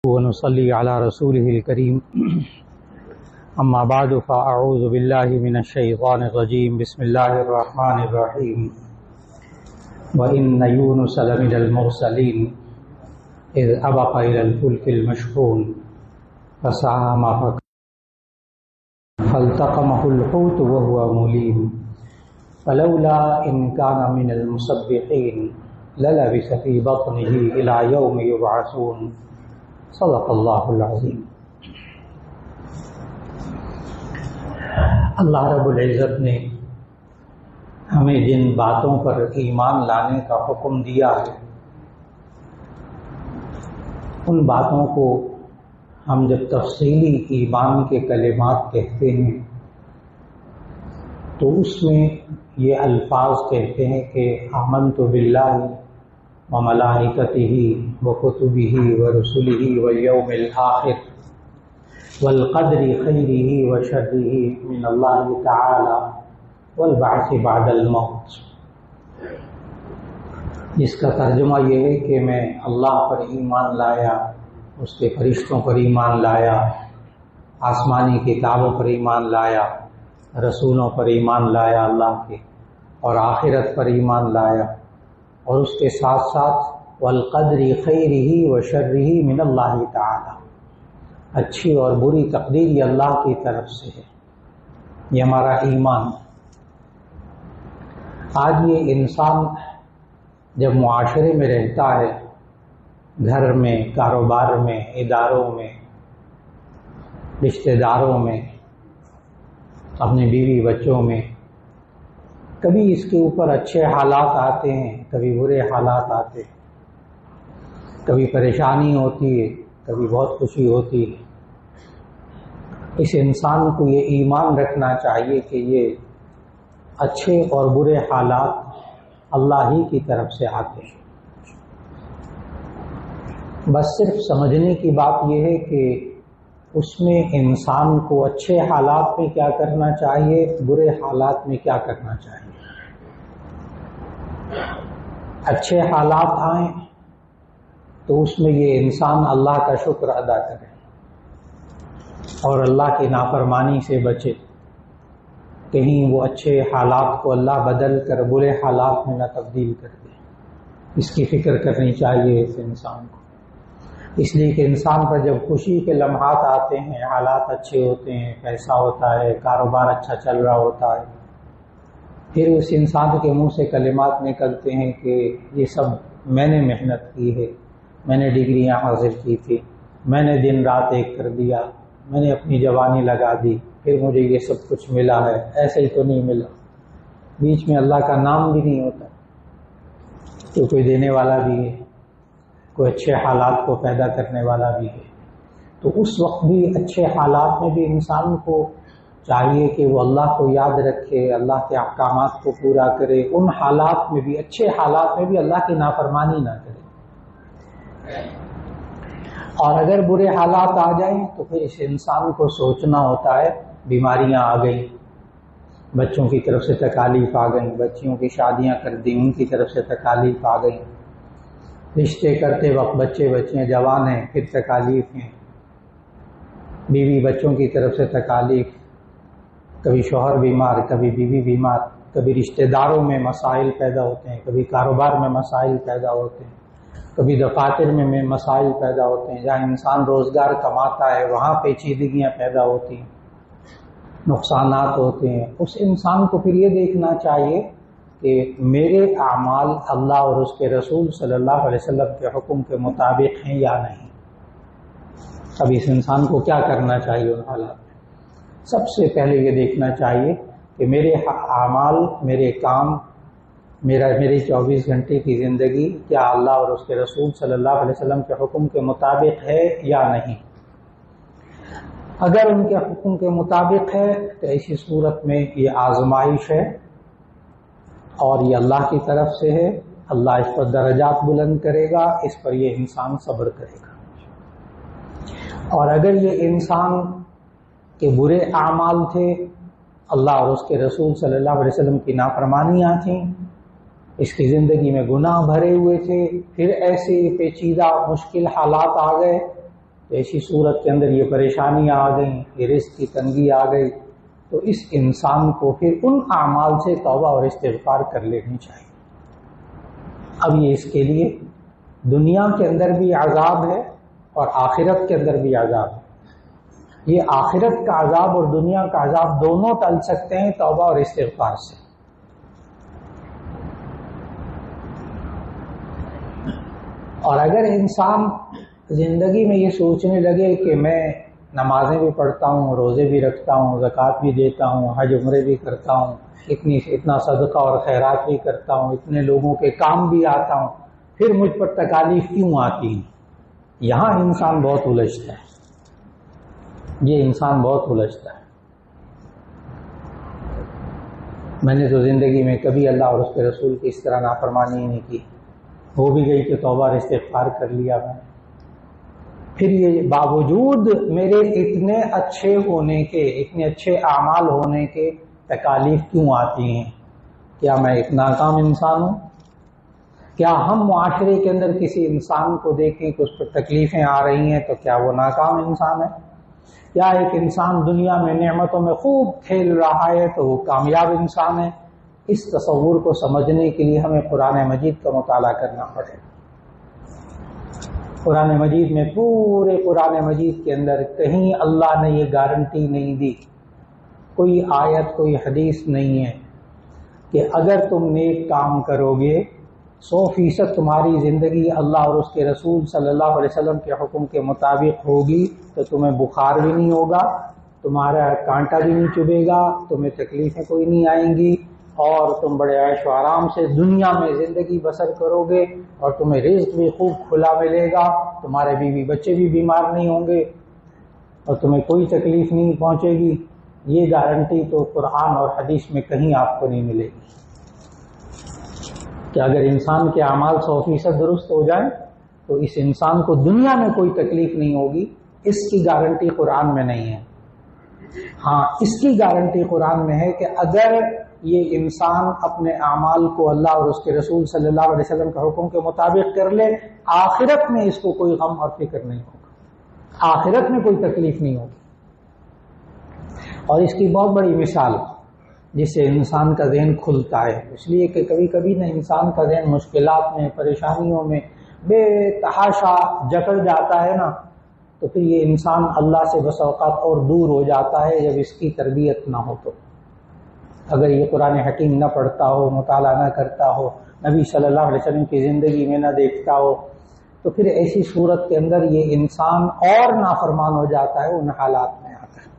ونصلي على رسوله الكريم أما بعد فأعوذ بالله من الشيطان الرجيم بسم الله الرحمن الرحيم وإن يونس لمن المرسلين إذ أبق إلى الفلك المشحون فساهم فالتقمه الحوت وهو مليم فلولا إن كان من المسبحين للبث في بطنه إلى يوم يبعثون صدق اللہ العظیم۔ اللہ رب العزت نے ہمیں جن باتوں پر ایمان لانے کا حکم دیا ہے ان باتوں کو ہم جب تفصیلی ایمان کے کلمات کہتے ہیں تو اس میں یہ الفاظ کہتے ہیں کہ آمنت باللہ وملائکتہ وکتبہ ورسلہ والیوم الآخر والقدر خیرہ وشرہ من اللہ تعالی والبعث بعد الموت، جس کا ترجمہ یہ ہے کہ میں اللہ پر ایمان لایا، اس کے فرشتوں پر ایمان لایا، آسمانی کتابوں پر ایمان لایا، رسولوں پر ایمان لایا اللہ کے، اور آخرت پر ایمان لایا، اور اس کے ساتھ ساتھ والقدر خیرہ وشرہ من اللہ تعالی، اچھی اور بری تقدیر یہ اللہ کی طرف سے ہے، یہ ہمارا ایمان۔ آج یہ انسان جب معاشرے میں رہتا ہے، گھر میں، کاروبار میں، اداروں میں، رشتہ داروں میں، اپنے بیوی بچوں میں، کبھی اس کے اوپر اچھے حالات آتے ہیں، کبھی برے حالات آتے ہیں، کبھی پریشانی ہوتی ہے، کبھی بہت خوشی ہوتی ہے۔ اس انسان کو یہ ایمان رکھنا چاہیے کہ یہ اچھے اور برے حالات اللہ ہی کی طرف سے آتے ہیں۔ بس صرف سمجھنے کی بات یہ ہے کہ اس میں انسان کو اچھے حالات میں کیا کرنا چاہیے، برے حالات میں کیا کرنا چاہیے۔ اچھے حالات آئیں تو اس میں یہ انسان اللہ کا شکر ادا کرے اور اللہ کی نافرمانی سے بچے، کہیں وہ اچھے حالات کو اللہ بدل کر برے حالات میں نہ تبدیل کر دے، اس کی فکر کرنی چاہیے اس انسان کو۔ اس لیے کہ انسان پر جب خوشی کے لمحات آتے ہیں، حالات اچھے ہوتے ہیں، پیسہ ہوتا ہے، کاروبار اچھا چل رہا ہوتا ہے، پھر اس انسان کے منہ سے کلمات نکلتے ہیں کہ یہ سب میں نے محنت کی ہے، میں نے ڈگریاں حاصل کی تھی، میں نے دن رات ایک کر دیا، میں نے اپنی جوانی لگا دی، پھر مجھے یہ سب کچھ ملا ہے، ایسے ہی تو نہیں ملا۔ بیچ میں اللہ کا نام بھی نہیں ہوتا تو کوئی دینے والا بھی ہے، کوئی اچھے حالات کو پیدا کرنے والا بھی ہے۔ تو اس وقت بھی اچھے حالات میں بھی انسان کو چاہیے کہ وہ اللہ کو یاد رکھے، اللہ کے احکامات کو پورا کرے، ان حالات میں بھی، اچھے حالات میں بھی اللہ کی نافرمانی نہ کرے۔ اور اگر برے حالات آ جائیں تو پھر اس انسان کو سوچنا ہوتا ہے، بیماریاں آ گئیں، بچوں کی طرف سے تکالیف آ گئیں، بچیوں کی شادیاں کر دیں، ان کی طرف سے تکالیف آ گئیں، رشتے کرتے وقت بچے بچیاں جوان ہیں پھر تکالیف ہیں، بیوی بچوں کی طرف سے تکالیف، کبھی شوہر بیمار، کبھی بیوی بیمار، کبھی رشتہ داروں میں مسائل پیدا ہوتے ہیں، کبھی کاروبار میں مسائل پیدا ہوتے ہیں، کبھی دفاتر میں مسائل پیدا ہوتے ہیں، جہاں انسان روزگار کماتا ہے وہاں پیچیدگیاں پیدا ہوتی ہیں، نقصانات ہوتے ہیں۔ اس انسان کو پھر یہ دیکھنا چاہیے کہ میرے اعمال اللہ اور اس کے رسول صلی اللہ علیہ وسلم کے حکم کے مطابق ہیں یا نہیں۔ اب اس انسان کو کیا کرنا چاہیے ان حالات میں؟ سب سے پہلے یہ دیکھنا چاہیے کہ میرے اعمال، میرے کام، میری 24 گھنٹے کی زندگی کیا اللہ اور اس کے رسول صلی اللہ علیہ وسلم کے حکم کے مطابق ہے یا نہیں۔ اگر ان کے حکم کے مطابق ہے تو ایسی صورت میں یہ آزمائش ہے اور یہ اللہ کی طرف سے ہے، اللہ اس پر درجات بلند کرے گا، اس پر یہ انسان صبر کرے گا۔ اور اگر یہ انسان کے برے اعمال تھے، اللہ اور اس کے رسول صلی اللہ علیہ وسلم کی نافرمانیاں تھیں، اس کی زندگی میں گناہ بھرے ہوئے تھے، پھر ایسے پیچیدہ مشکل حالات آ گئے تو ایسی صورت کے اندر یہ پریشانیاں آ گئیں، یہ رزق کی تنگی آ گئی، تو اس انسان کو پھر ان اعمال سے توبہ اور استغفار کر لینی چاہیے۔ اب یہ اس کے لیے دنیا کے اندر بھی عذاب ہے اور آخرت کے اندر بھی عذاب ہے۔ یہ آخرت کا عذاب اور دنیا کا عذاب دونوں ٹل سکتے ہیں توبہ اور استغفار سے۔ اور اگر انسان زندگی میں یہ سوچنے لگے کہ میں نمازیں بھی پڑھتا ہوں، روزے بھی رکھتا ہوں، زکوٰۃ بھی دیتا ہوں، حج عمرے بھی کرتا ہوں، اتنا صدقہ اور خیرات بھی کرتا ہوں، اتنے لوگوں کے کام بھی آتا ہوں، پھر مجھ پر تکالیف کیوں آتی ہیں؟ یہاں انسان بہت الجھتا ہے، یہ انسان بہت الجھتا ہے۔ میں نے تو زندگی میں کبھی اللہ اور اس کے رسول کی اس طرح نافرمانی ہی نہیں کی، ہو بھی گئی کہ توبہ اور استغفار کر لیا میں نے، پھر یہ باوجود میرے اتنے اچھے ہونے کے، اتنے اچھے اعمال ہونے کے تکالیف کیوں آتی ہیں؟ کیا میں ایک ناکام انسان ہوں؟ کیا ہم معاشرے کے اندر کسی انسان کو دیکھیں کہ اس پر تکلیفیں آ رہی ہیں تو کیا وہ ناکام انسان ہے؟ کیا ایک انسان دنیا میں نعمتوں میں خوب کھیل رہا ہے تو وہ کامیاب انسان ہے؟ اس تصور کو سمجھنے کے لیے ہمیں قرآن مجید کا مطالعہ کرنا پڑے۔ قرآن مجید میں، پورے قرآن مجید کے اندر کہیں اللہ نے یہ گارنٹی نہیں دی، کوئی آیت، کوئی حدیث نہیں ہے کہ اگر تم نیک کام کرو گے 100% تمہاری زندگی اللہ اور اس کے رسول صلی اللہ علیہ وسلم کے حکم کے مطابق ہوگی تو تمہیں بخار بھی نہیں ہوگا، تمہارا کانٹا بھی نہیں چبھے گا، تمہیں تکلیفیں کوئی نہیں آئیں گی، اور تم بڑے عیش و آرام سے دنیا میں زندگی بسر کرو گے، اور تمہیں رزق بھی خوب کھلا ملے گا، تمہارے بیوی بچے بھی بیمار نہیں ہوں گے، اور تمہیں کوئی تکلیف نہیں پہنچے گی۔ یہ گارنٹی تو قرآن اور حدیث میں کہیں آپ کو نہیں ملے گی کہ اگر انسان کے اعمال 100% درست ہو جائیں تو اس انسان کو دنیا میں کوئی تکلیف نہیں ہوگی، اس کی گارنٹی قرآن میں نہیں ہے۔ ہاں، اس کی گارنٹی قرآن میں ہے کہ اگر یہ انسان اپنے اعمال کو اللہ اور اس کے رسول صلی اللہ علیہ وسلم کے حکم کے مطابق کر لے، آخرت میں اس کو کوئی غم اور فکر نہیں ہوگا، آخرت میں کوئی تکلیف نہیں ہوگی۔ اور اس کی بہت بڑی مثال جس سے انسان کا ذہن کھلتا ہے، اس لیے کہ کبھی کبھی نہ انسان کا ذہن مشکلات میں، پریشانیوں میں بے تحاشا جکڑ جاتا ہے نا، تو پھر یہ انسان اللہ سے بس اوقات اور دور ہو جاتا ہے جب اس کی تربیت نہ ہو۔ تو اگر یہ قرآن حکیم نہ پڑھتا ہو، مطالعہ نہ کرتا ہو، نبی صلی اللہ علیہ وسلم کی زندگی میں نہ دیکھتا ہو، تو پھر ایسی صورت کے اندر یہ انسان اور نافرمان ہو جاتا ہے ان حالات میں آ کر۔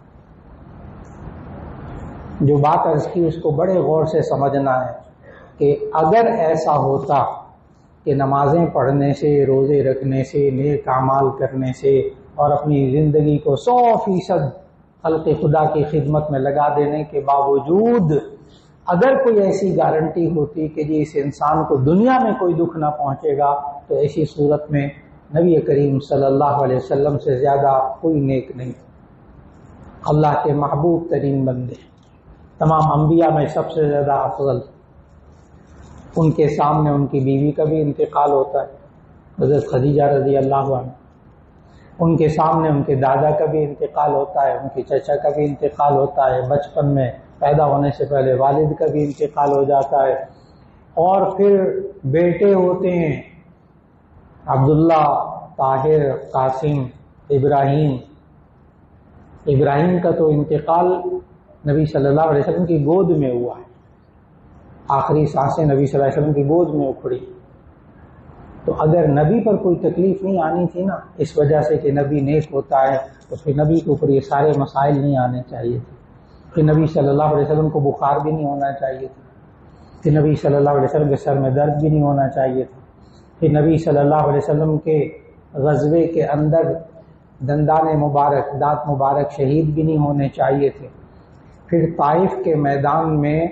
جو بات عرض کی اس کو بڑے غور سے سمجھنا ہے کہ اگر ایسا ہوتا کہ نمازیں پڑھنے سے، روزے رکھنے سے، نیک اعمال کرنے سے اور اپنی زندگی کو 100% خلق خدا کی خدمت میں لگا دینے کے باوجود اگر کوئی ایسی گارنٹی ہوتی کہ جی اس انسان کو دنیا میں کوئی دکھ نہ پہنچے گا، تو ایسی صورت میں نبی کریم صلی اللہ علیہ وسلم سے زیادہ کوئی نیک نہیں، اللہ کے محبوب ترین بندے، تمام انبیاء میں سب سے زیادہ افضل، ان کے سامنے ان کی بیوی کا بھی انتقال ہوتا ہے، حضرت خدیجہ رضی اللہ عنہ، ان کے سامنے ان کے دادا کا بھی انتقال ہوتا ہے، ان کے چچا کا بھی انتقال ہوتا ہے، بچپن میں پیدا ہونے سے پہلے والد کا بھی انتقال ہو جاتا ہے، اور پھر بیٹے ہوتے ہیں عبداللہ، طاہر، قاسم، ابراہیم کا تو انتقال نبی صلی اللہ علیہ وسلم کی گود میں ہوا ہے، آخری سانسیں نبی صلی اللہ علیہ وسلم کی گود میں اکھڑی۔ تو اگر نبی پر کوئی تکلیف نہیں آنی تھی نا، اس وجہ سے کہ نبی نیک ہوتا ہے، تو پھر نبی کے اوپر یہ سارے مسائل نہیں آنے چاہیے تھے، پھر نبی صلی اللہ علیہ وسلم کو بخار بھی نہیں ہونا چاہیے تھا، پھر نبی صلی اللہ علیہ وسلم کے سر میں درد بھی نہیں ہونا چاہیے تھا، پھر نبی صلی اللہ علیہ وسلم کے غزوے کے اندر دندان مبارک، دانت مبارک شہید بھی نہیں ہونے چاہیے تھے، پھر طائف کے میدان میں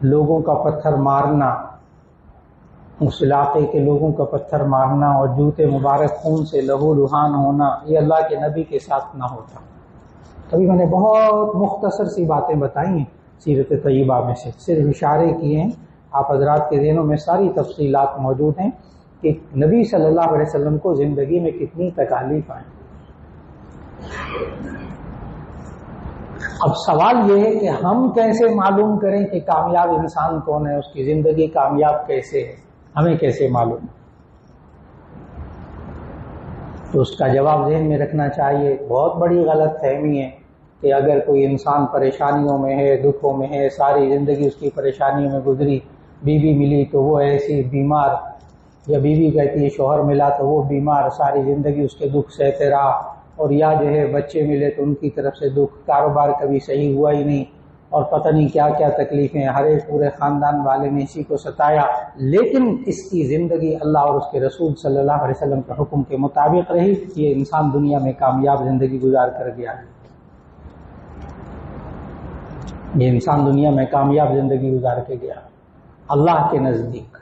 لوگوں کا پتھر مارنا، اس علاقے کے لوگوں کا پتھر مارنا اور جوتے مبارک خون سے لہو لہان ہونا، یہ اللہ کے نبی کے ساتھ نہ ہوتا۔ ابھی میں نے بہت مختصر سی باتیں بتائی ہیں سیرت طیبہ میں سے، صرف اشارے کیے ہیں، آپ حضرات کے ذہنوں میں ساری تفصیلات موجود ہیں، کہ نبی صلی اللہ علیہ وسلم کو زندگی میں کتنی تکالیف آئیں۔ اب سوال یہ ہے کہ ہم کیسے معلوم کریں کہ کامیاب انسان کون ہے، اس کی زندگی کامیاب کیسے ہے، ہمیں کیسے معلوم؟ تو اس کا جواب ذہن میں رکھنا چاہیے۔ بہت بڑی غلط فہمی ہے کہ اگر کوئی انسان پریشانیوں میں ہے، دکھوں میں ہے، ساری زندگی اس کی پریشانیوں میں گزری، بیوی ملی تو وہ ایسی بیمار، یا بیوی کہتی ہے شوہر ملا تو وہ بیمار، ساری زندگی اس کے دکھ سہتے رہا، اور یا جو ہے بچے ملے تو ان کی طرف سے دکھ، کاروبار کبھی صحیح ہوا ہی نہیں، اور پتہ نہیں کیا کیا تکلیفیں، ہر ایک پورے خاندان والے نے اسی کو ستایا، لیکن اس کی زندگی اللہ اور اس کے رسول صلی اللہ علیہ وسلم کے حکم کے مطابق رہی، یہ انسان دنیا میں کامیاب زندگی گزار کر گیا ہے۔ یہ انسان دنیا میں کامیاب زندگی گزار کے گیا اللہ کے نزدیک۔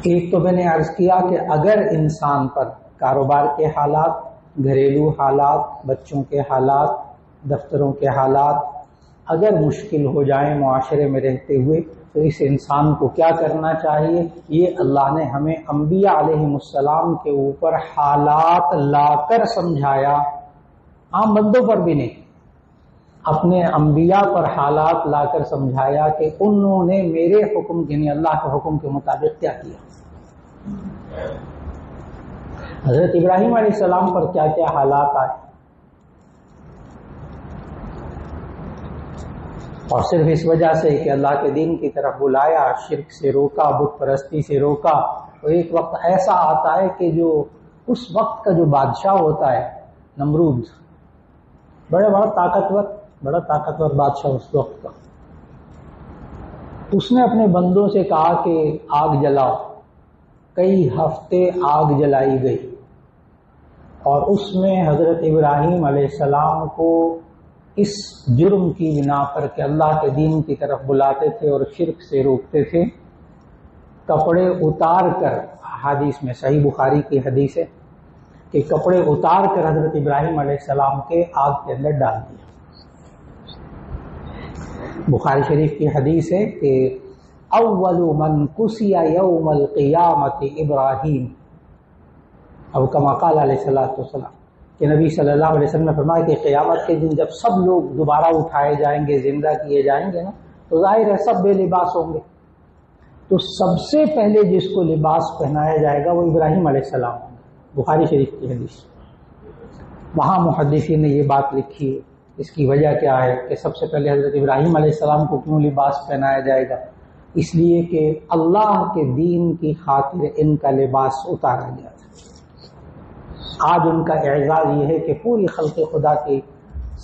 ایک تو میں نے عرض کیا کہ اگر انسان پر کاروبار کے حالات، گھریلو حالات، بچوں کے حالات، دفتروں کے حالات اگر مشکل ہو جائیں معاشرے میں رہتے ہوئے، تو اس انسان کو کیا کرنا چاہیے؟ یہ اللہ نے ہمیں انبیاء علیہم السلام کے اوپر حالات لا کر سمجھایا، عام بندوں پر بھی نہیں، اپنے انبیاء پر حالات لا کر سمجھایا کہ انہوں نے میرے حکم یعنی اللہ کے حکم کے مطابق کیا کیا۔ حضرت ابراہیم علیہ السلام پر کیا کیا حالات آئے، اور صرف اس وجہ سے کہ اللہ کے دین کی طرف بلایا، شرک سے روکا، بت پرستی سے روکا، تو ایک وقت ایسا آتا ہے کہ جو اس وقت کا جو بادشاہ ہوتا ہے نمرود، بڑا طاقتور بادشاہ اس وقت کا، اس نے اپنے بندوں سے کہا کہ آگ جلاؤ، کئی ہفتے آگ جلائی گئی، اور اس میں حضرت ابراہیم علیہ السلام کو اس جرم کی بنا پر کہ اللہ کے دین کی طرف بلاتے تھے اور شرک سے روکتے تھے، کپڑے اتار کر، حدیث میں صحیح بخاری کی حدیث ہے کہ کپڑے اتار کر حضرت ابراہیم علیہ السلام کے آگ کے اندر ڈال دیا۔ بخاری شریف کی حدیث ہے کہ اول من کسی یوم القیامت ابراہیم، اب کما قال علیہ الصلوۃ والسلام، کہ نبی صلی اللہ علیہ وسلم نے فرمایا کہ قیامت کے دن جب سب لوگ دوبارہ اٹھائے جائیں گے، زندہ کیے جائیں گے نا، تو ظاہر ہے سب بے لباس ہوں گے، تو سب سے پہلے جس کو لباس پہنایا جائے گا وہ ابراہیم علیہ السلام ہوں گے، بخاری شریف کی حدیث۔ وہاں محدثین نے یہ بات لکھی ہے، اس کی وجہ کیا ہے کہ سب سے پہلے حضرت ابراہیم علیہ السلام کو کیوں لباس پہنایا جائے گا؟ اس لیے کہ اللہ کے دین کی خاطر ان کا لباس اتارا گیا تھا۔ آج ان کا اعزاز یہ ہے کہ پوری خلق خدا کے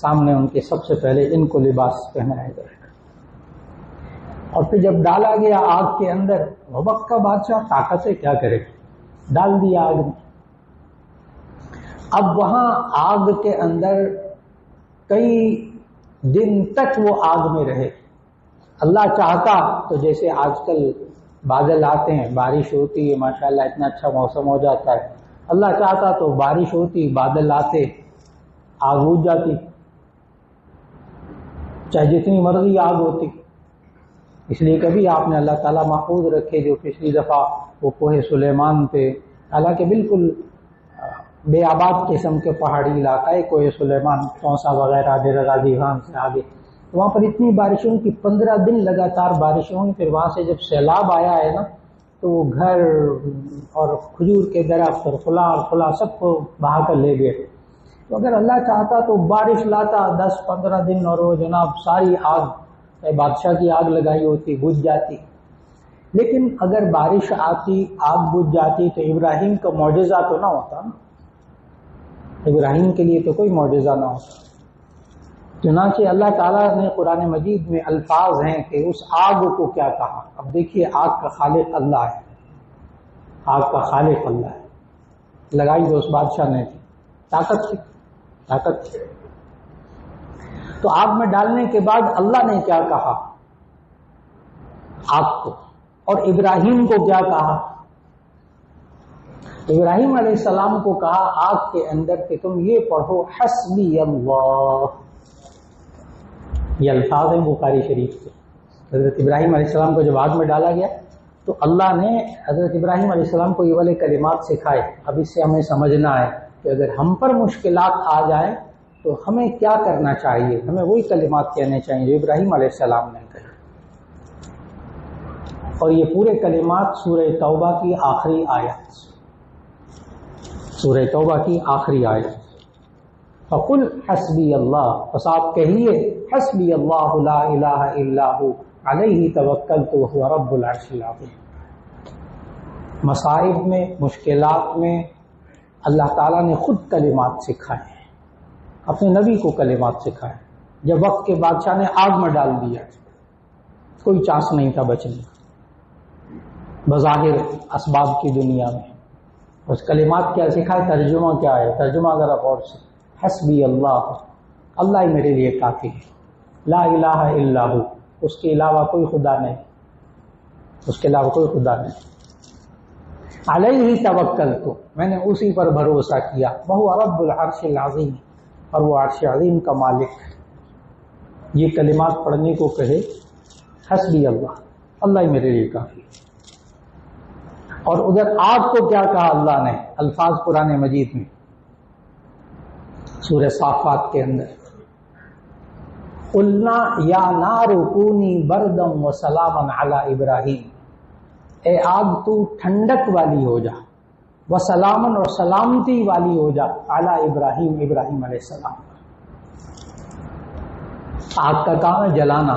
سامنے ان کے سب سے پہلے ان کو لباس پہنایا جائے گا، اور پھر جب ڈالا گیا آگ کے اندر، وقت کا بادشاہ طاقت سے کیا کرے، ڈال دیا آگ میں۔ اب وہاں آگ کے اندر کئی دن تک وہ آگ میں رہے۔ اللہ چاہتا تو جیسے آج کل بادل آتے ہیں، بارش ہوتی ہے، ماشاءاللہ اتنا اچھا موسم ہو جاتا ہے، اللہ چاہتا تو بارش ہوتی، بادل آتے، آگ بجھ جاتی، چاہے جتنی مرضی آگ ہوتی۔ اس لیے کبھی آپ نے اللہ تعالیٰ محفوظ رکھے جو پچھلی دفعہ وہ کوہ سلیمان پہ، حالانکہ بالکل بے آباد قسم کے پہاڑی علاقہ ہے کوہ سلیمان، چونسا وغیرہ، ڈیرہ غازی خان سے آگے، وہاں پر اتنی بارشوں کی 15 دن لگاتار بارشیں ہوئی، پھر وہاں سے جب سیلاب آیا ہے نا، تو وہ گھر اور کھجور کے درخت اور فلاں سب کو بہا کر لے گئے۔ تو اگر اللہ چاہتا تو بارش لاتا 10-15 دن، اور وہ جناب ساری آگ، بادشاہ کی آگ لگائی ہوتی، بجھ جاتی۔ لیکن اگر بارش آتی، آگ بجھ جاتی، تو ابراہیم کا معجزہ تو نہ ہوتا نا، ابراہیم کے لیے تو کوئی معجزہ نہ ہوتا۔ چنانچہ اللہ تعالیٰ نے قرآن مجید میں الفاظ ہیں کہ اس آگ کو کیا کہا۔ اب دیکھیے، آگ کا خالق اللہ ہے، آگ کا خالق اللہ ہے، لگائی تو اس بادشاہ نے تھی، طاقت تھی۔ تو آگ میں ڈالنے کے بعد اللہ نے کیا کہا آگ کو، اور ابراہیم کو کیا کہا؟ ابراہیم علیہ السلام کو کہا آگ کے اندر کہ تم یہ پڑھو حسبی اللہ، یہ الفاظ ہیں بخاری شریف سے۔ حضرت ابراہیم علیہ السلام کو جب آگ میں ڈالا گیا تو اللہ نے حضرت ابراہیم علیہ السلام کو یہ والے کلمات سکھائے. اب اس سے ہمیں سمجھنا ہے کہ اگر ہم پر مشکلات آ جائیں تو ہمیں کیا کرنا چاہیے. ہمیں وہی کلمات کہنے چاہیے جو ابراہیم علیہ السلام نے کہے. اور یہ پورے کلمات سورہ توبہ کی آخری آیت، سورہ توبہ کی آخری آیت. فَقُلْ حَسْبِيَ اللَّهُ، پس آپ کہیے حسبی اللہ لا الہ الا ہو علیہ توکلت وہو رب العرش العظیم. مصائب میں، مشکلات میں اللہ تعالیٰ نے خود کلمات سکھائے ہیں، اپنے نبی کو کلمات سکھائے. جب وقت کے بادشاہ نے آگ میں ڈال دیا، کوئی چانس نہیں تھا بچنے کا بظاہر اسباب کی دنیا میں. اس کلمات کیا سکھائے، ترجمہ کیا ہے، ترجمہ ذرا غور سے. حسبی اللہ، اللہ ہی میرے لیے کافی ہے. لا الہ الا ہو، اس کے علاوہ کوئی خدا نہیں، اس کے علاوہ کوئی خدا نہیں. علیہ توکلت، میں نے اسی پر بھروسہ کیا. وہو رب العرش العظیم، اور وہ عرش عظیم کا مالک ہے. یہ کلمات پڑھنے کو کہے حسبی اللہ، اللہ ہی میرے لیے کافی ہے. اور ادھر آگ کو کیا کہا اللہ نے، الفاظ قرآن مجید میں سورہ صافات کے اندر، قلنا یا نار کونی بردا وسلاما علی ابراہیم، اے آگ تو ٹھنڈک والی ہو جا، وسلاما اور سلامتی والی ہو جا، علی ابراہیم، ابراہیم علیہ السلام. آگ کا کام ہے جلانا،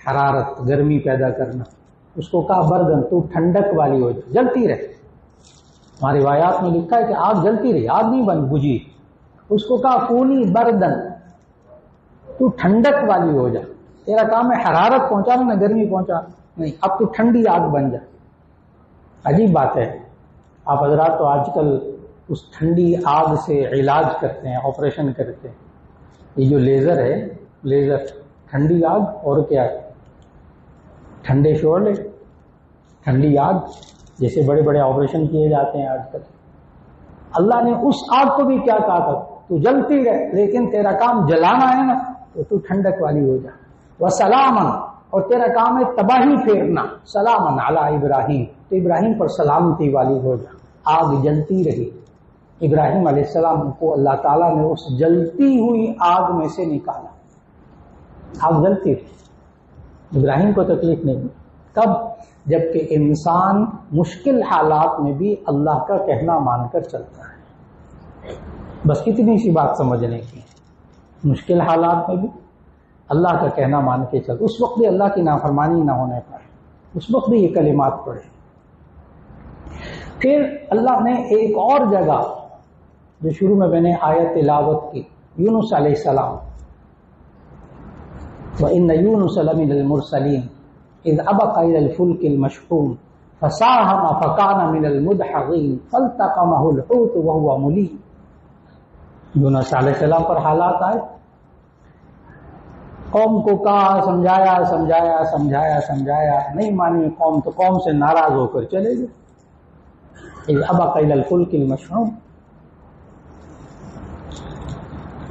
حرارت، گرمی پیدا کرنا. اس کو کہا بردن، تو ٹھنڈک والی ہو جا، جلتی رہے. ہماری روایات میں لکھا ہے کہ آگ جلتی رہی، آگ نہیں بن بجھی. اس کو کہا کونی بردن، تو ٹھنڈک والی ہو جا. تیرا کام ہے حرارت پہنچانا، نہ گرمی پہنچانا. نہیں، اب تو ٹھنڈی آگ بن جا. عجیب بات ہے، آپ حضرات تو آج کل اس ٹھنڈی آگ سے علاج کرتے ہیں، آپریشن کرتے ہیں. یہ جو لیزر ہے، لیزر، ٹھنڈی آگ اور کیا ہے، ٹھنڈے شعلے، ٹھنڈی آگ، جیسے بڑے بڑے آپریشن کیے جاتے ہیں آج کل. اللہ نے اس آگ کو بھی کیا کہا تھا، تو جلتی رہے لیکن تیرا کام جلانا ہے نا، تو ٹھنڈک والی ہو جا. وسلاما، اور تیرا کام ہے تباہی پھیرنا، سلاما علی ابراہیم، تو ابراہیم پر سلامتی والی ہو جا. آگ جلتی رہی. ابراہیم علیہ السلام کو اللہ تعالیٰ نے اس جلتی ہوئی آگ میں سے نکالا. آگ جلتی رہی، ابراہیم کو تکلیف نہیں. کب؟ جبکہ انسان مشکل حالات میں بھی اللہ کا کہنا مان کر چلتا ہے. بس اتنی سی بات سمجھنے کی، مشکل حالات میں بھی اللہ کا کہنا مان کے چل. اس وقت بھی اللہ کی نافرمانی نہ ہونے پائے، اس وقت بھی یہ کلمات پڑھے. پھر اللہ نے ایک اور جگہ جو شروع میں نے آیت تلاوت کی، یونس علیہ السلام، وَإِنَّ يُونُسَ لَمِنَ الْمُرْسَلِينَ إِذْ أَبَقَ إِلَى الْفُلْكِ الْمَشْحُونِ فَسَاهَمَ فَكَانَ مِنَ الْمُدْحَضِينَ فَالْتَقَمَهُ الْحُوتُ وَهُوَ مُلِيمٌ. یونس علیہ السلام پر حالات آئے، قوم کو کہا، سمجھایا سمجھایا سمجھایا سمجھایا، نہیں مانی قوم تو قوم سے ناراض ہو کر چلے گئے. إِذْ أَبَقَ إِلَى الْفُلْكِ الْمَشْحُونِ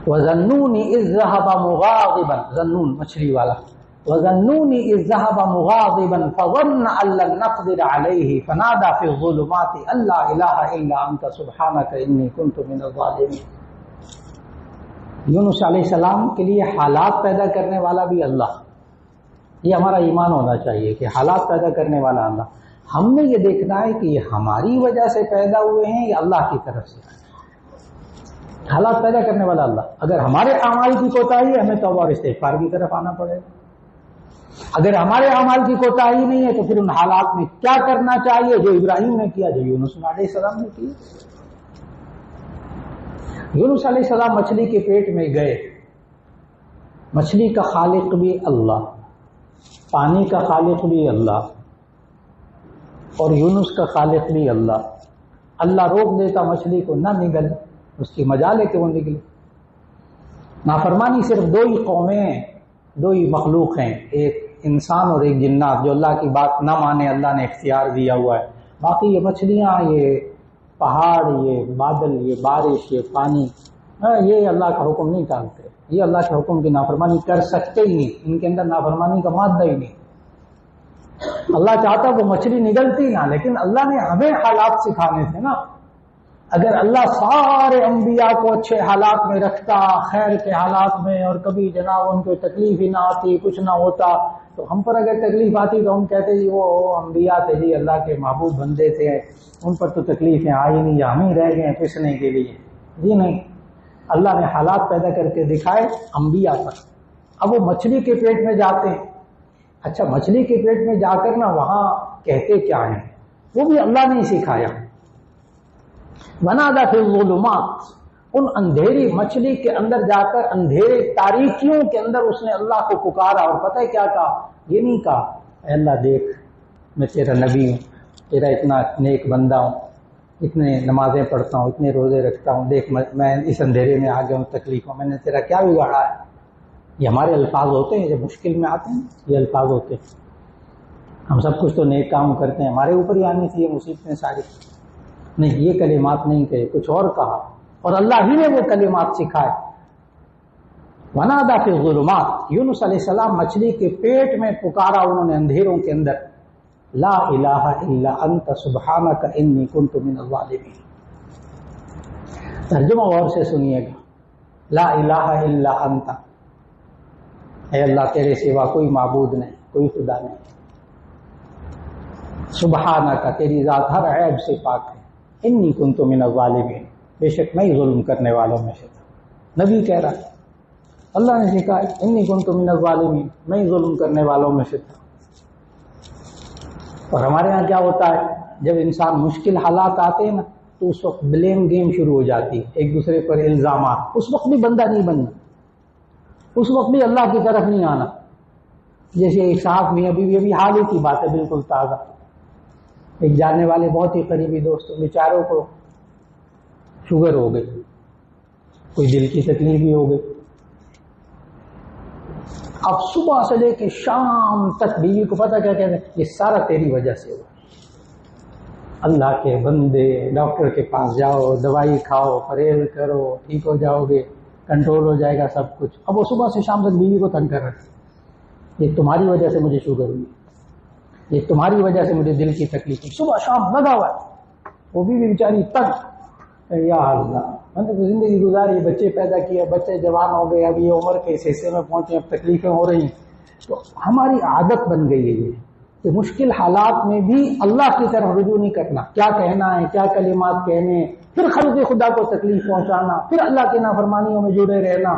وَظَنُّونِ إِذْ ذَهَبَ مُغَاضِبًا، ظنون مچھلی والا، وَظَنُّونِ إِذْ ذَهَبَ مُغَاضِبًا فَظَنَّ أَن لَّن نَّقْدِرَ عَلَيْهِ فَنَادَىٰ فِي الظُّلُمَاتِ أَن لَّا إِلَٰهَ إِلَّا أَنتَ سُبْحَانَكَ إِنِّي كُنتُ مِنَ الظَّالِمِينَ. یونس علیہ السلام کے لیے حالات پیدا کرنے والا بھی اللہ. یہ ہمارا ایمان ہونا چاہیے کہ حالات پیدا کرنے والا اللہ. ہم نے یہ دیکھنا ہے کہ یہ ہماری وجہ سے پیدا ہوئے ہیں یا اللہ کی طرف سے. حالات پیدا کرنے والا اللہ. اگر ہمارے اعمال کی کوتاہی ہے، ہمیں توبہ اور استغفار کی طرف آنا پڑے گا. اگر ہمارے اعمال کی کوتاہی نہیں ہے تو پھر ان حالات میں کیا کرنا چاہیے جو ابراہیم نے کیا، جو یونس علیہ السلام نے کیا. یونس علیہ السلام مچھلی کے پیٹ میں گئے. مچھلی کا خالق بھی اللہ، پانی کا خالق بھی اللہ، اور یونس کا خالق بھی اللہ. اللہ روک دیتا مچھلی کو، نہ نگل، اس کی مجال ہے کہ وہ نکلے. نافرمانی صرف دو ہی قومیں، دو ہی مخلوق ہیں، ایک انسان اور ایک جنات، جو اللہ کی بات نہ مانے اللہ نے اختیار دیا ہوا ہے. باقی یہ مچھلیاں، یہ پہاڑ، یہ بادل، یہ بارش، یہ پانی، یہ اللہ کا حکم نہیں ٹالتے. یہ اللہ کے حکم کی نافرمانی کر سکتے ہی نہیں، ان کے اندر نافرمانی کا مادہ ہی نہیں. اللہ چاہتا وہ مچھلی نگلتی نہ، لیکن اللہ نے ہمیں حالات سکھانے تھے نا۔ اگر اللہ سارے انبیاء کو اچھے حالات میں رکھتا، خیر کے حالات میں، اور کبھی جناب ان کو تکلیف ہی نہ آتی، کچھ نہ ہوتا، تو ہم پر اگر تکلیف آتی تو ہم کہتے جی وہ انبیاء تھے جی، اللہ کے محبوب بندے تھے، ان پر تو تکلیفیں آئی نہیں، ہم ہی رہ گئے پسنے کے لیے۔ جی نہیں، اللہ نے حالات پیدا کر کے دکھائے انبیاء پر۔ اب وہ مچھلی کے پیٹ میں جاتے ہیں، اچھا مچھلی کے پیٹ میں جا کر نا وہاں کہتے کیا ہیں وہ بھی اللہ نے ہی سکھایا۔ ونادى في الظلمات، ان اندھیری مچھلی کے اندر جا کر اندھیرے تاریکیوں کے اندر اس نے اللہ کو پکارا، اور پتہ ہے کیا کہا؟ یہ نہیں کہا اے اللہ دیکھ میں تیرا نبی ہوں، تیرا اتنا نیک بندہ ہوں، اتنے نمازیں پڑھتا ہوں، اتنے روزے رکھتا ہوں، دیکھ میں اس اندھیرے میں آ گیا ہوں، تکلیفوں میں نے تیرا کیا بگاڑا ہے؟ یہ ہمارے الفاظ ہوتے ہیں جب مشکل میں آتے ہیں، یہ الفاظ ہوتے ہیں۔ ہم سب کچھ تو نیک کام کرتے ہیں، ہمارے اوپر ہی آنی چاہیے مصیبتیں ساری۔ نہیں، یہ کلمات نہیں کہے، کچھ اور کہا، اور اللہ ہی نے وہ کلمات سکھائے۔ ونادى في الظلمات، یونس علیہ السلام مچھلی کے پیٹ میں پکارا انہوں نے اندھیروں کے اندر، لا الہ الا انت سبحانک انی کنت من الظالمین۔ ترجمہ غور سے سنیے گا، لا الہ الا انت، اے اللہ تیرے سوا کوئی معبود نہیں، کوئی خدا نہیں، سبحانک تیری ذات ہر عیب سے پاک ہے، انی کنت من الظالمین، بے شک میں ظلم کرنے والوں میں سے تھا۔ نبی کہہ رہا ہے، اللہ نے سکھایا انی کنت من الظالمین، میں ظلم کرنے والوں میں سے تھا۔ اور ہمارے ہاں کیا ہوتا ہے، جب انسان مشکل حالات آتے ہیں نا تو اس وقت بلیم گیم شروع ہو جاتی ہے، ایک دوسرے پر الزامات۔ اس وقت بھی بندہ نہیں بننا، اس وقت بھی اللہ کی طرف نہیں آنا۔ جیسے ایک صاحب میں ابھی حال ہی کی بات ہے، بالکل تازہ، ایک جاننے والے بہت ہی قریبی دوست بیچاروں کو شوگر ہو گئی، کوئی دل کی تکلیف بھی ہو گئی۔ اب صبح سے لے کے شام تک بیوی کو پتہ کیا کہتے ہیں، یہ سارا تیری وجہ سے ہوا۔ اللہ کے بندے، ڈاکٹر کے پاس جاؤ، دوائی کھاؤ، پرہیز کرو، ٹھیک ہو جاؤ گے، کنٹرول ہو جائے گا سب کچھ۔ اب وہ صبح سے شام تک بیوی کو تنگ کر رہے، یہ تمہاری وجہ سے مجھے شوگر ہوئی، یہ تمہاری وجہ سے مجھے دل کی تکلیف ہوئی، صبح شام لگا ہوا ہے۔ وہ بھی بیچاری تنگ، یا اللہ میں نے تو زندگی گزاری، بچے پیدا کیے، بچے جوان ہو گئے، اب یہ عمر کے اس حصے میں پہنچے، اب تکلیفیں ہو رہی ہیں۔ تو ہماری عادت بن گئی ہے یہ کہ مشکل حالات میں بھی اللہ کی طرف رجوع نہیں کرنا، کیا کہنا ہے، کیا کلمات کہنے، پھر خلق خدا کو تکلیف پہنچانا، پھر اللہ کی نافرمانیوں میں جڑے رہنا۔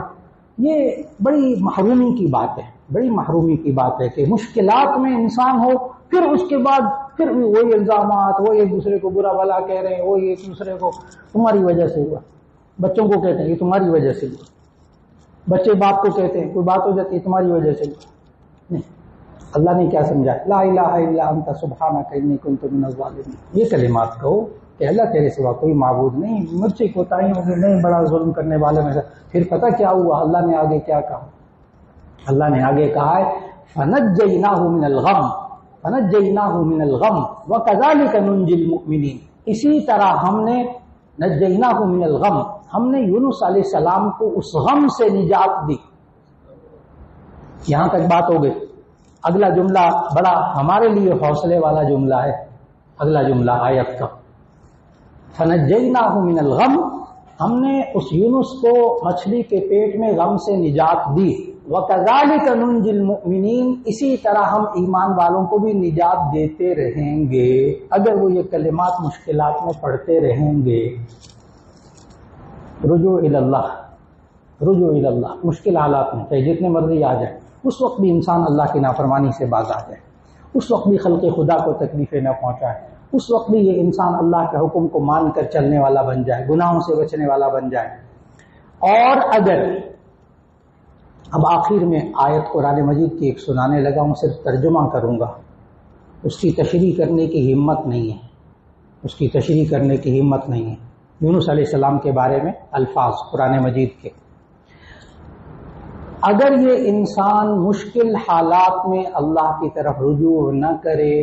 یہ بڑی محرومی کی بات ہے، بڑی محرومی کی بات ہے کہ مشکلات میں انسان ہو، پھر اس کے بعد پھر بھی وہی الزامات، وہ ایک دوسرے کو برا بھلا کہہ رہے ہیں، وہ ایک دوسرے کو تمہاری وجہ سے ہوا۔ بچوں کو کہتے ہیں یہ تمہاری وجہ سے ہوا، بچے باپ کو کہتے ہیں، کوئی بات ہو جاتی ہے تمہاری وجہ سے ہوا۔ نہیں، اللہ نے کیا سمجھا، لا الہ الا انت سبحانک انی کنت من الظالمین۔ یہ کلمات کہو کہ اللہ تیرے سوا کوئی معبود نہیں، مجھ سے کوتاہیوں میں نہیں، بڑا ظلم کرنے والے میں سے۔ پھر پتہ کیا ہوا، اللہ نے آگے کیا کہا، اللہ نے آگے کہا ہے فنجیناہ من الغم، فنجیناہ من الغم وکذالک ننجی المؤمنین۔ اسی طرح ہم نے نجیناہ من الغم، ہم نے یونس علیہ السلام کو اس غم سے نجات دی۔ یہاں تک بات ہو گئی۔ اگلا جملہ بڑا ہمارے لیے حوصلے والا جملہ ہے، اگلا جملہ آیت کا، فنجیناہ من الغم، ہم نے اس یونس کو مچھلی کے پیٹ میں غم سے نجات دی، وَكَذَلِكَ نُنْجِي الْمُؤْمِنِينَ، اسی طرح ہم ایمان والوں کو بھی نجات دیتے رہیں گے اگر وہ یہ کلمات مشکلات میں پڑھتے رہیں گے۔ رجوع اللہ، رجوع اللہ، مشکل حالات میں چاہے جتنے مرضی آ جائیں، اس وقت بھی انسان اللہ کی نافرمانی سے باز آ جائے، اس وقت بھی خلق خدا کو تکلیفیں نہ پہنچائے، اس وقت بھی یہ انسان اللہ کے حکم کو مان کر چلنے والا بن جائے، گناہوں سے بچنے والا بن جائے۔ اور اگر اب آخر میں آیت قرآن مجید کی ایک سنانے لگا ہوں، صرف ترجمہ کروں گا، اس کی تشریح کرنے کی ہمت نہیں ہے، اس کی تشریح کرنے کی ہمت نہیں ہے۔ یونس علیہ السلام کے بارے میں الفاظ قرآن مجید کے، اگر یہ انسان مشکل حالات میں اللہ کی طرف رجوع نہ کرے،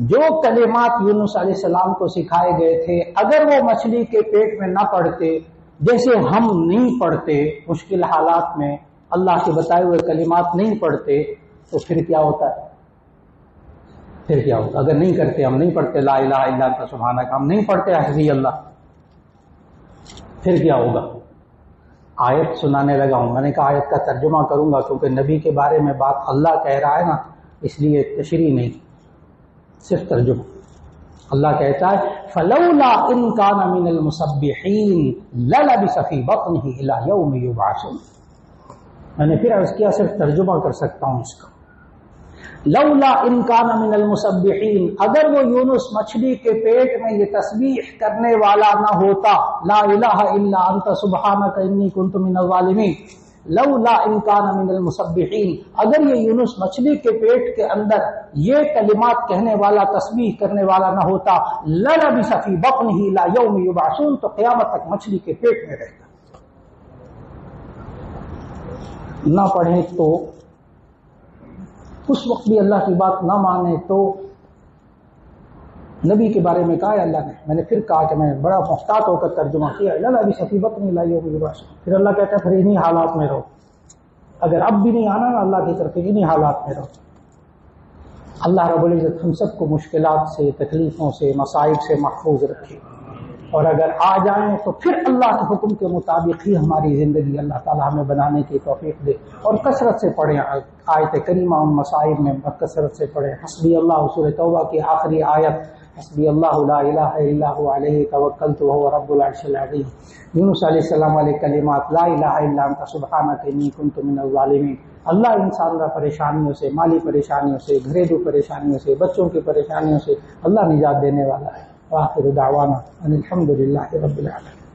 جو کلمات یونس علیہ السلام کو سکھائے گئے تھے اگر وہ مچھلی کے پیٹ میں نہ پڑھتے، جیسے ہم نہیں پڑھتے مشکل حالات میں، اللہ کے بتائے ہوئے کلمات نہیں پڑھتے، تو پھر کیا ہوتا ہے؟ پھر کیا ہوگا؟ اگر نہیں کرتے، ہم نہیں پڑھتے لا الہ الا انت سبحانک، ہم نہیں پڑھتے حسبی اللہ، پھر کیا ہوگا؟ آیت سنانے لگا ہوں، میں نے کہا آیت کا ترجمہ کروں گا کیونکہ نبی کے بارے میں بات اللہ کہہ رہا ہے نا، اس لیے تشریح نہیں، صرف ترجمہ۔ اللہ کہتا ہے فلولا ان کان من المسبحین للبث فی بطنہ الی یوم یبعثون۔ میں نے پھر عرض کیا صرف ترجمہ کر سکتا ہوں اس کا۔ لولا ان کان من المسبحین، اگر وہ یونس مچھلی کے پیٹ میں یہ تسبیح کرنے والا نہ ہوتا، لا الہ الا انت سبحانک انی کنت من الظالمین، لولا ان کان من المسبحین، اگر یہ یونس مچھلی کے پیٹ کے اندر یہ کلمات کہنے والا، تسبیح کرنے والا نہ ہوتا، للبث فی بطنہ الی یوم یبعثون، تو قیامت تک مچھلی کے پیٹ میں رہتا۔ نہ پڑھیں تو اس وقت بھی اللہ کی بات نہ مانے تو نبی کے بارے میں کہا ہے اللہ نے، میں نے پھر کہا کہ میں بڑا محتاط ہو کر ترجمہ کیا، للبث فی بطنہ الی یوم یبعثون۔ پھر اللہ کہتا ہے پھر انہی حالات میں رہو، اگر اب بھی نہیں آنا نا اللہ کی طرف، انہی حالات میں رہو۔ اللہ رب العزت ہم سب کو مشکلات سے، تکلیفوں سے، مصائب سے محفوظ رکھے، اور اگر آ جائیں تو پھر اللہ کے حکم کے مطابق ہی ہماری زندگی اللہ تعالیٰ ہمیں بنانے کی توفیق دے، اور کثرت سے پڑھیں آیت کریمہ ان مصائب میں، کثرت سے پڑھیں حسبی اللہ، سورہ توبہ کی آخری آیت، حسبی اللہ لا الہ الا هو علیہ توکلت وهو رب العرش العظیم۔ یونس علیہ السلام والے کلمات، لا الہ الا انت سبحانک انی کنت من الظالمین۔ اللہ انسان کا پریشانیوں سے، مالی پریشانیوں سے، گھریلو پریشانیوں سے، بچوں کی پریشانیوں سے اللہ نجات دینے والا ہے۔ وآخر دعوانا ان الحمد للہ رب العالمین۔